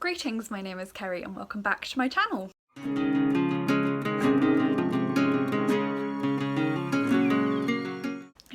Greetings, my name is Kerry and welcome back to my channel.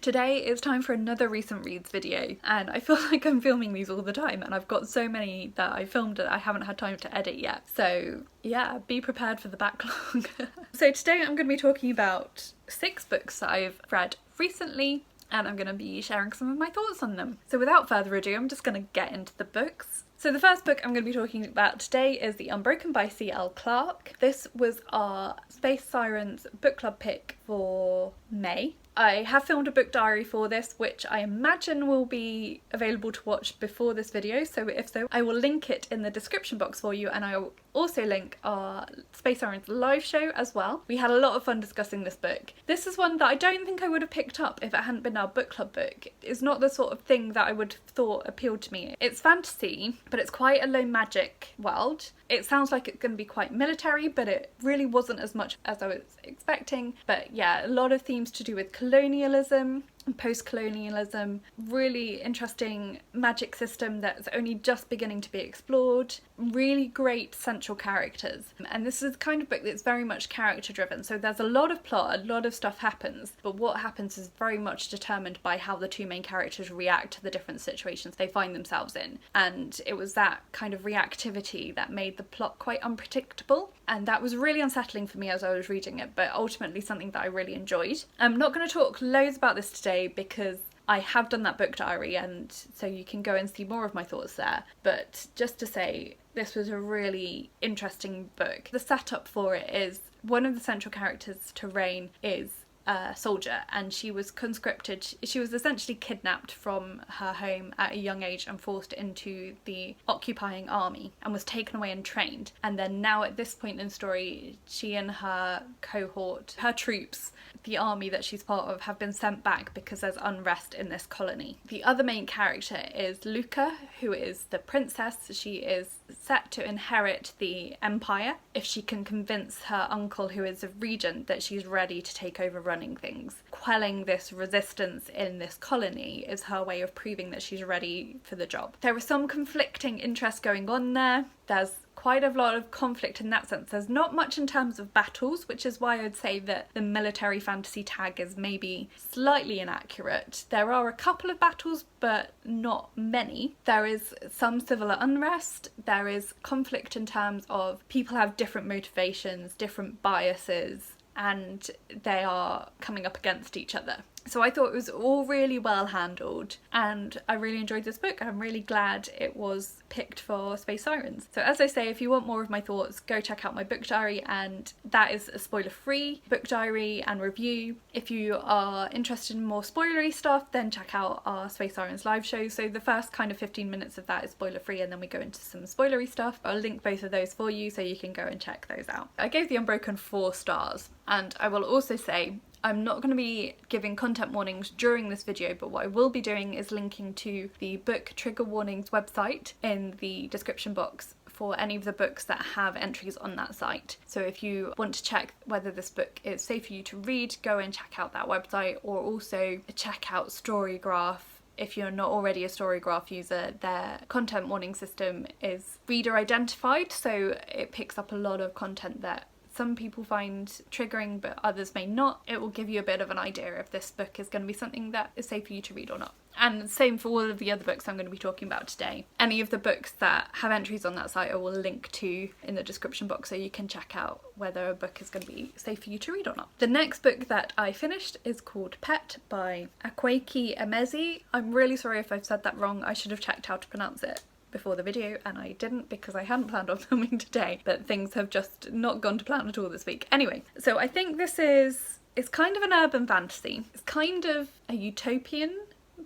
Today is time for another recent reads video, and I feel like I'm filming these all the time and I've got so many that I filmed that I haven't had time to edit yet. So yeah, be prepared for the backlog. So today I'm going to be talking about 6 books that I've read recently, and I'm going to be sharing some of my thoughts on them. So without further ado, I'm just going to get into the books. So the first book I'm going to be talking about today is The Unbroken by C.L. Clarke. This was our Space Sirens book club pick for May. I have filmed a book diary for this, which I imagine will be available to watch before this video, so if so, I will link it in the description box for you, and I will also link our Space Sirens live show as well. We had a lot of fun discussing this book. This is one that I don't think I would have picked up if it hadn't been our book club book. It's not the sort of thing that I would have thought appealed to me. It's fantasy, but it's quite a low magic world. It sounds like it's going to be quite military, but it really wasn't as much as I was expecting. But yeah, a lot of themes to do with colonialism and post-colonialism, really interesting magic system that's only just beginning to be explored, really great central characters. And this is the kind of book that's very much character driven, so there's a lot of plot, a lot of stuff happens, but what happens is very much determined by how the two main characters react to the different situations they find themselves in. And it was that kind of reactivity that made the plot quite unpredictable, and that was really unsettling for me as I was reading it, but ultimately something that I really enjoyed. I'm not going to talk loads about this today because I have done that book diary, and so you can go and see more of my thoughts there, but just to say this was a really interesting book. The setup for it is one of the central characters to Mayne is a soldier, and she was conscripted. She was essentially kidnapped from her home at a young age and forced into the occupying army and was taken away and trained, and then now at this point in the story she and her cohort, her troops, the army that she's part of, have been sent back because there's unrest in this colony. The other main character is Luca, who is the princess. She is set to inherit the empire if she can convince her uncle, who is a regent, that she's ready to take over running things. Quelling this resistance in this colony is her way of proving that she's ready for the job. There are some conflicting interests going on there. There's quite a lot of conflict in that sense. There's not much in terms of battles, which is why I'd say that the military fantasy tag is maybe slightly inaccurate. There are a couple of battles, but not many. There is some civil unrest. There is conflict in terms of people have different motivations, different biases, and they are coming up against each other. So I thought it was all really well handled, and I really enjoyed this book. I'm really glad it was picked for Space Sirens. So as I say, if you want more of my thoughts, go check out my book diary, and that is a spoiler-free book diary and review. If you are interested in more spoilery stuff, then check out our Space Sirens live show. So the first kind of 15 minutes of that is spoiler-free, and then we go into some spoilery stuff. I'll link both of those for you so you can go and check those out. I gave The Unbroken 4 stars, and I will also say I'm not going to be giving content warnings during this video, but what I will be doing is linking to the book trigger warnings website in the description box for any of the books that have entries on that site. So if you want to check whether this book is safe for you to read, go and check out that website, or also check out Storygraph. If you're not already a Storygraph user, their content warning system is reader identified, so it picks up a lot of content that some people find triggering but others may not. It will give you a bit of an idea if this book is going to be something that is safe for you to read or not. And same for all of the other books I'm going to be talking about today. Any of the books that have entries on that site I will link to in the description box so you can check out whether a book is going to be safe for you to read or not. The next book that I finished is called Pet by Akwaeke Emezi. I'm really sorry if I've said that wrong. I should have checked how to pronounce it before the video, and I didn't because I hadn't planned on filming today, but things have just not gone to plan at all this week. Anyway, so I think this is, it's kind of an urban fantasy. It's kind of a utopian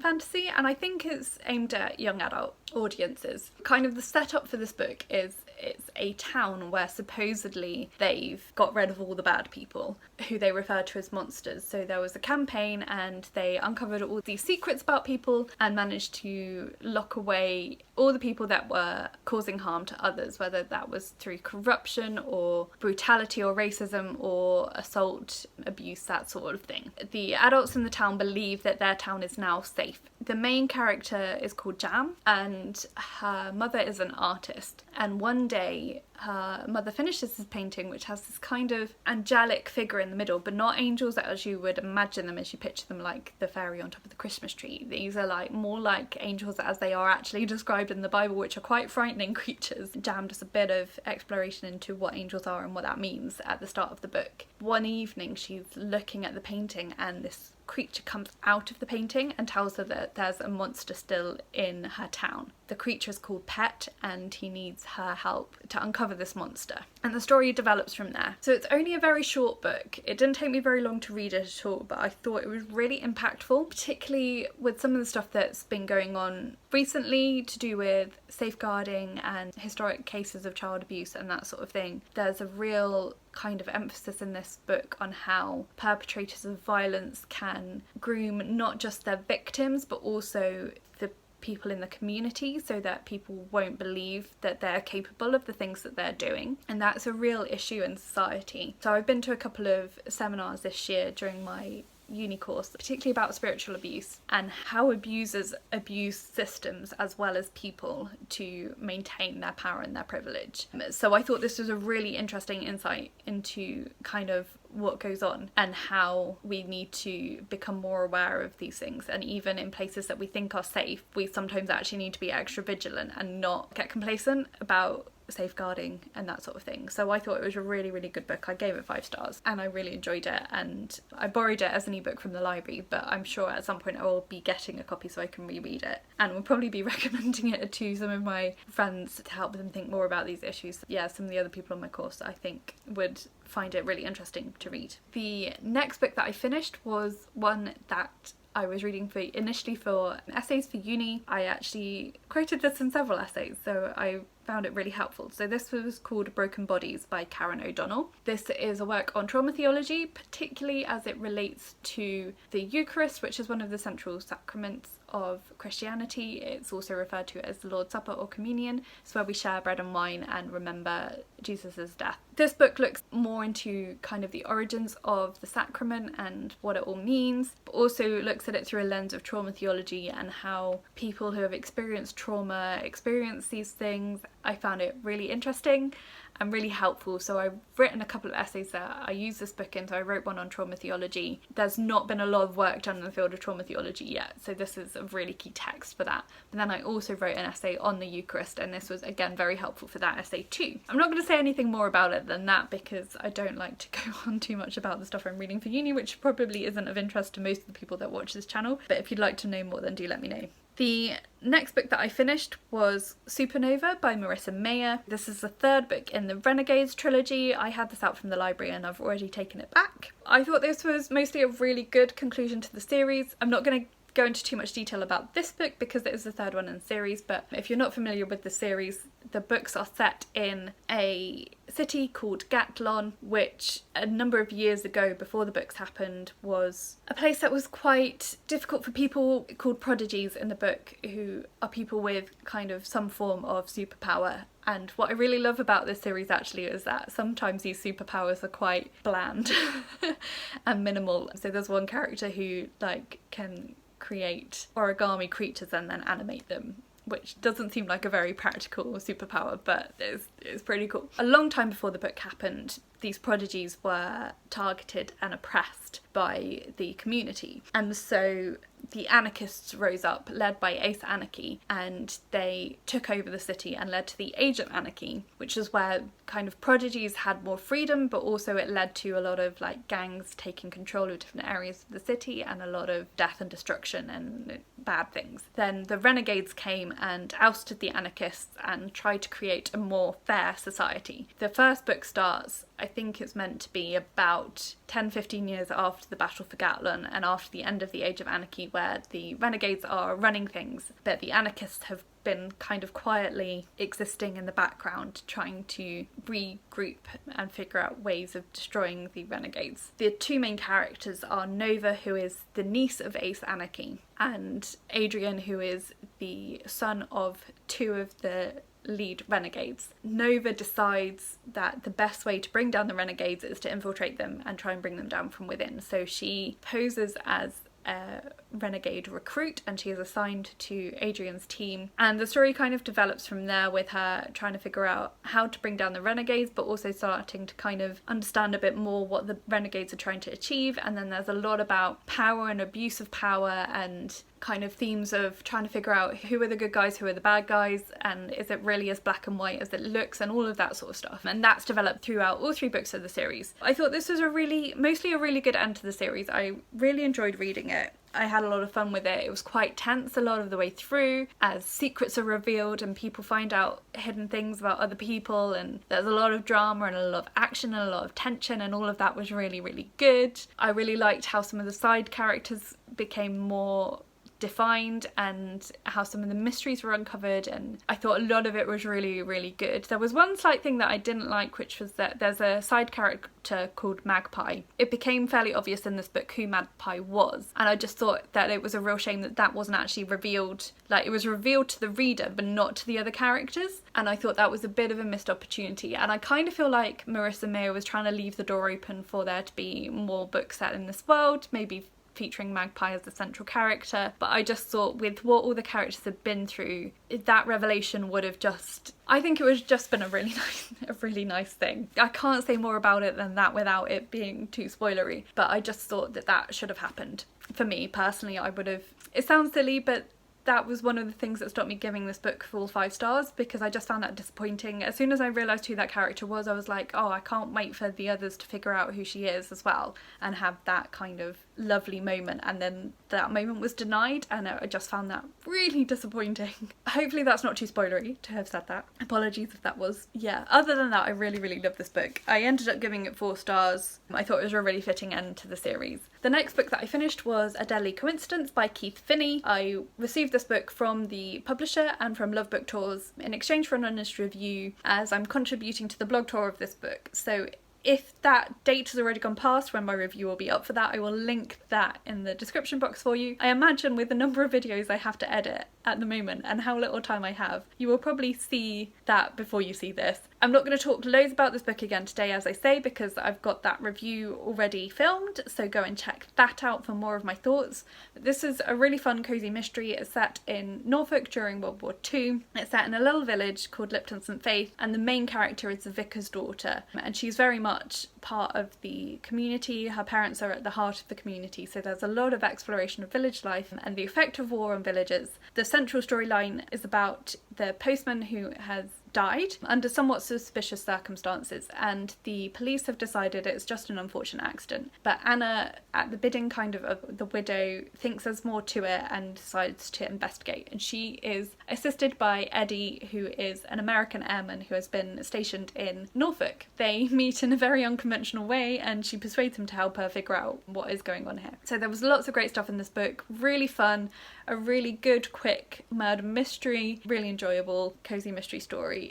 fantasy, and I think it's aimed at young adult audiences. Kind of the setup for this book is it's a town where supposedly they've got rid of all the bad people, who they refer to as monsters. So there was a campaign and they uncovered all these secrets about people and managed to lock away all the people that were causing harm to others, whether that was through corruption or brutality or racism or assault, abuse, that sort of thing. The adults in the town believe that their town is now safe. The main character is called Jam, and her mother is an artist, and one day her mother finishes this painting, which has this kind of angelic figure in the middle, but not angels as you would imagine them, as you picture them, like the fairy on top of the Christmas tree. These are like more like angels as they are actually described in the Bible, which are quite frightening creatures. Jam does a bit of exploration into what angels are and what that means at the start of the book. One evening she's looking at the painting and this creature comes out of the painting and tells her that there's a monster still in her town. The creature is called Pet, and he needs her help to uncover this monster. And the story develops from there. So it's only a very short book. It didn't take me very long to read it at all, but I thought it was really impactful, particularly with some of the stuff that's been going on recently to do with safeguarding and historic cases of child abuse and that sort of thing. There's a real kind of emphasis in this book on how perpetrators of violence can groom not just their victims but also the people in the community, so that people won't believe that they're capable of the things that they're doing. And that's a real issue in society. So I've been to a couple of seminars this year during my uni course, particularly about spiritual abuse and how abusers abuse systems as well as people to maintain their power and their privilege. So I thought this was a really interesting insight into kind of what goes on and how we need to become more aware of these things. And even in places that we think are safe, we sometimes actually need to be extra vigilant and not get complacent about safeguarding and that sort of thing. So I thought it was a really, really good book. I gave it 5 stars and I really enjoyed it, and I borrowed it as an ebook from the library, but I'm sure at some point I will be getting a copy so I can reread it, and will probably be recommending it to some of my friends to help them think more about these issues. Yeah, some of the other people on my course I think would find it really interesting to read. The next book that I finished was one that I was reading initially for essays for uni. I actually quoted this in several essays, so I found it really helpful. So this was called Broken Bodies by Karen O'Donnell. This is a work on trauma theology, particularly as it relates to the Eucharist, which is one of the central sacraments of Christianity. It's also referred to as the Lord's Supper or Communion. It's where we share bread and wine and remember Jesus' death. This book looks more into kind of the origins of the sacrament and what it all means, but also looks at it through a lens of trauma theology and how people who have experienced trauma experience these things. I found it really interesting and really helpful. So I've written a couple of essays that I use this book in. So I wrote one on trauma theology. There's not been a lot of work done in the field of trauma theology yet, so this is a really key text for that. But then I also wrote an essay on the Eucharist, and this was again very helpful for that essay too. I'm not going to say anything more about it than that because I don't like to go on too much about the stuff I'm reading for uni, which probably isn't of interest to most of the people that watch this channel. But if you'd like to know more, then do let me know. The next book that I finished was Supernova by Marissa Meyer. This is the 3rd book in the Renegades trilogy. I had this out from the library and I've already taken it back. I thought this was mostly a really good conclusion to the series. I'm not going to go into too much detail about this book because it is the 3rd one in the series, but if you're not familiar with the series, the books are set in a city called Gatlon, which a number of years ago, before the books happened, was a place that was quite difficult for people called prodigies in the book, who are people with kind of some form of superpower. And what I really love about this series actually is that sometimes these superpowers are quite bland and minimal. So there's one character who can create origami creatures and then animate them, which doesn't seem like a very practical superpower, but it's pretty cool. A long time before the book happened, these prodigies were targeted and oppressed by the community. And so the anarchists rose up, led by Ace Anarchy, and they took over the city and led to the Age of Anarchy, which is where kind of prodigies had more freedom, but also it led to a lot of gangs taking control of different areas of the city and a lot of death and destruction and bad things. Then the renegades came and ousted the anarchists and tried to create a more fair society. The first book starts I think it's meant to be about 10-15 years after the Battle for Gatlin and after the end of the Age of Anarchy, where the renegades are running things, but the anarchists have been kind of quietly existing in the background, trying to regroup and figure out ways of destroying the renegades. The two main characters are Nova, who is the niece of Ace Anarchy, and Adrian, who is the son of two of the lead renegades. Nova decides that the best way to bring down the renegades is to infiltrate them and try and bring them down from within. So she poses as a renegade recruit and she is assigned to Adrian's team, and the story kind of develops from there, with her trying to figure out how to bring down the renegades, but also starting to kind of understand a bit more what the renegades are trying to achieve. And then there's a lot about power and abuse of power, and kind of themes of trying to figure out who are the good guys, who are the bad guys, and is it really as black and white as it looks, and all of that sort of stuff. And that's developed throughout all three books of the series. I thought this was mostly a really good end to the series. I really enjoyed reading it. I had a lot of fun with it. It was quite tense a lot of the way through, as secrets are revealed and people find out hidden things about other people, and there's a lot of drama and a lot of action and a lot of tension, and all of that was really, really good. I really liked how some of the side characters became more defined and how some of the mysteries were uncovered, and I thought a lot of it was really, really good. There was one slight thing that I didn't like, which was that there's a side character called Magpie. It became fairly obvious in this book who Magpie was, and I just thought that it was a real shame that that wasn't actually revealed. Like, it was revealed to the reader but not to the other characters, and I thought that was a bit of a missed opportunity. And I kind of feel like Marissa Meyer was trying to leave the door open for there to be more books set in this world, maybe featuring Magpie as the central character, but I just thought with what all the characters had been through, that revelation would have just, I think it would have just been a really nice thing. I can't say more about it than that without it being too spoilery, but I just thought that that should have happened. For me personally, I would have, it sounds silly, but that was one of the things that stopped me giving this book full 5 stars, because I just found that disappointing. As soon as I realised who that character was, I was like, oh, I can't wait for the others to figure out who she is as well and have that kind of lovely moment, and then that moment was denied, and I just found that really disappointing. Hopefully that's not too spoilery to have said that. Apologies if that was. Yeah, other than that, I really, really loved this book. I ended up giving it 4 stars. I thought it was a really fitting end to the series. The next book that I finished was A Deli Coincidence by Keith Finney. I received this book from the publisher and from Love Book Tours in exchange for an honest review, as I'm contributing to the blog tour of this book. So if that date has already gone past when my review will be up for that, I will link that in the description box for you. I imagine with the number of videos I have to edit at the moment and how little time I have, you will probably see that before you see this. I'm not going to talk loads about this book again today, as I say, because I've got that review already filmed, so go and check that out for more of my thoughts. But this is a really fun, cosy mystery. It's set in Norfolk during World War II. It's set in a little village called Lipton St Faith, and the main character is the vicar's daughter, and she's very much part of the community. Her parents are at the heart of the community, so there's a lot of exploration of village life and the effect of war on villages. The central storyline is about the postman who has died under somewhat suspicious circumstances, and the police have decided it's just an unfortunate accident. But Anna, at the bidding kind of the widow, thinks there's more to it and decides to investigate. And she is assisted by Eddie, who is an American airman who has been stationed in Norfolk. They meet in a very unconventional way, and she persuades him to help her figure out what is going on here. So there was lots of great stuff in this book, really fun, a really good, quick murder mystery, really enjoyable, cozy mystery story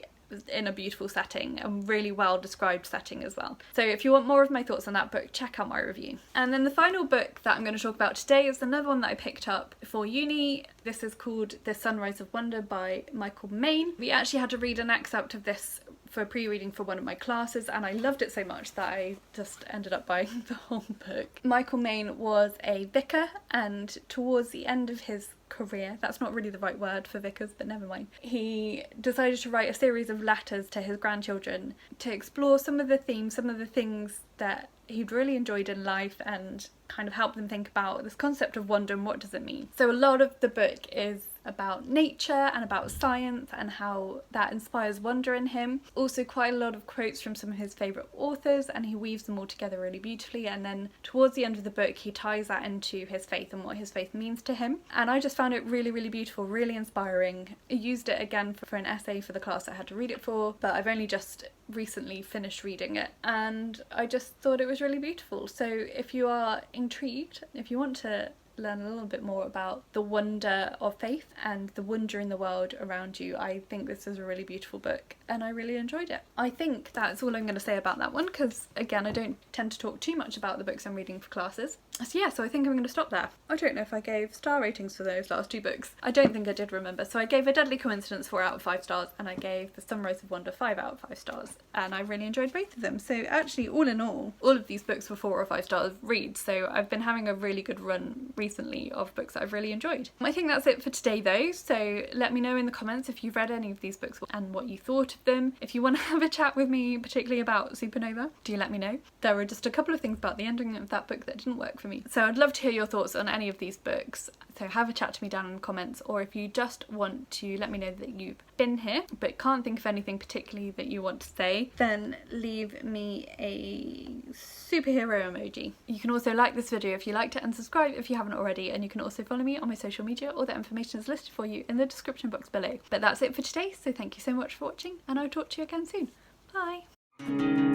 in a beautiful setting, a really well described setting as well. So if you want more of my thoughts on that book, check out my review. And then the final book that I'm going to talk about today is another one that I picked up for uni. This is called The Sunrise of Wonder by Michael Mayne. We actually had to read an excerpt of this for pre-reading for one of my classes, and I loved it so much that I just ended up buying the whole book. Michael Mayne was a vicar, and towards the end of his career, that's not really the right word for vicars, but never mind, he decided to write a series of letters to his grandchildren to explore some of the themes, some of the things that he'd really enjoyed in life, and kind of help them think about this concept of wonder and what does it mean. So a lot of the book is about nature and about science and how that inspires wonder in him. Also quite a lot of quotes from some of his favourite authors, and he weaves them all together really beautifully, and then towards the end of the book he ties that into his faith and what his faith means to him. And I just found it really, really beautiful, really inspiring. I used it again for an essay for the class I had to read it for, but I've only just recently finished reading it and I just thought it was really beautiful. So if you are intrigued, if you want to learn a little bit more about the wonder of faith and the wonder in the world around you, I think this is a really beautiful book and I really enjoyed it. I think that's all I'm going to say about that one, because again I don't tend to talk too much about the books I'm reading for classes. So yeah, so I think I'm going to stop there. I don't know if I gave star ratings for those last two books. I don't think I did remember. So I gave A Deadly Coincidence 4 out of 5 stars and I gave The Sunrise of Wonder 5 out of 5 stars, and I really enjoyed both of them. So actually all in all of these books were 4 or 5 stars reads, so I've been having a really good run recently of books that I've really enjoyed. I think that's it for today though, so let me know in the comments if you've read any of these books and what you thought of them. If you want to have a chat with me particularly about Supernova, do let me know. There were just a couple of things about the ending of that book that didn't work for me, so I'd love to hear your thoughts on any of these books. So have a chat to me down in the comments, or if you just want to let me know that you've been here but can't think of anything particularly that you want to say, then leave me a superhero emoji. You can also like this video if you liked it and subscribe if you haven't already, and you can also follow me on my social media. All that information is listed for you in the description box below. But that's it for today, so thank you so much for watching and I'll talk to you again soon. Bye!